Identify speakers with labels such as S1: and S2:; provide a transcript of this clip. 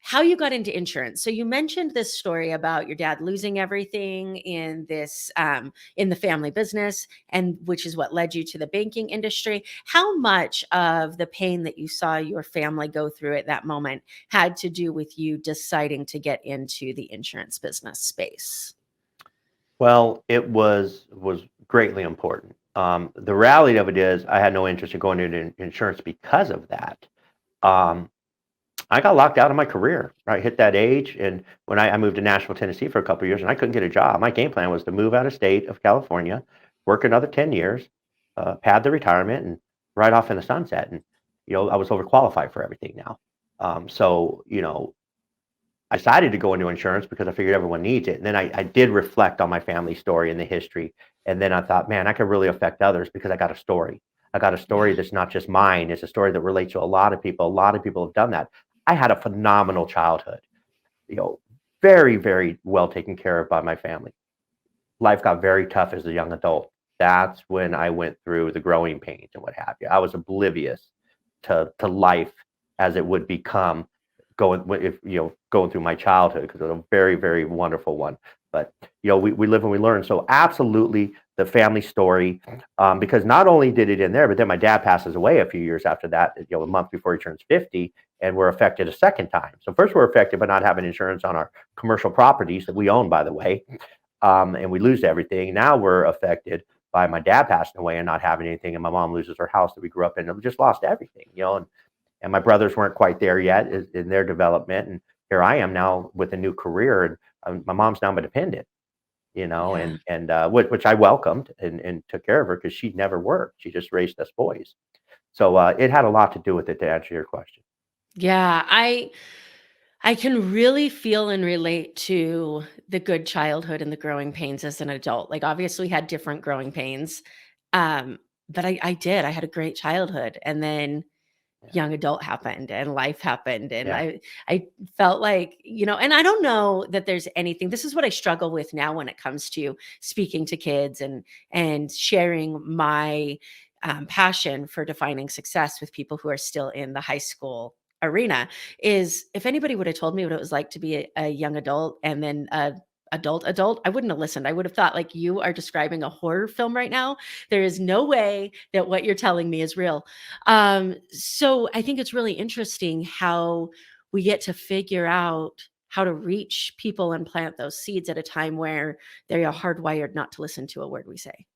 S1: how you got into insurance. So you mentioned this story about your dad losing everything in this in the family business, and which is what led you to the banking industry. How much of the pain that you saw your family go through at that moment had to do with you deciding to get into the insurance business space?
S2: Well, it was greatly important. The reality of it is I had no interest in going into insurance because of that. Um, I got locked out of my career. I hit that age, and when I moved to Nashville, Tennessee for a couple of years, and I couldn't get a job. My game plan was to move out of state of California, work another 10 years, pad the retirement, and ride off in the sunset. And I was overqualified for everything now. So I decided to go into insurance because I figured everyone needs it. And then I did reflect on my family story and the history. And then I thought, man, I could really affect others because I got a story. I got a story
S1: Yeah.
S2: that's not just mine. It's a story that relates to a lot of people. A lot of people have done that. I had a phenomenal childhood, you know, very, very well taken care of by my family. Life got very tough as a young adult. That's when I went through the growing pains and what have you. I was oblivious to life as it would become going through my childhood, because it was a very, very wonderful one. But we live and we learn. So absolutely the family story, because not only did it in there, but then my dad passes away a few years after that, a month before he turns 50, and we're affected a second time. So first we're affected by not having insurance on our commercial properties that we own, by the way, and we lose everything. Now we're affected by my dad passing away and not having anything, and my mom loses her house that we grew up in, and we just lost everything, and my brothers weren't quite there yet in their development, and here I am now with a new career, and my mom's now my dependent,
S1: Yeah.
S2: and which I welcomed and took care of her because she'd never worked. She just raised us boys. So it had a lot to do with it, to answer your question.
S1: Yeah, I can really feel and relate to the good childhood and the growing pains as an adult. Like, obviously, we had different growing pains, um, but I did. I had a great childhood, and then
S2: Yeah,
S1: young adult happened, and life happened, and
S2: yeah,
S1: I felt like, and I don't know that there's anything. This is what I struggle with now when it comes to speaking to kids and sharing my passion for defining success with people who are still in the high school arena. Is if anybody would have told me what it was like to be a young adult and then a adult, I wouldn't have listened. I would have thought, like, you are describing a horror film right now. There is no way that what you're telling me is real. So I think it's really interesting how we get to figure out how to reach people and plant those seeds at a time where they are hardwired not to listen to a word we say.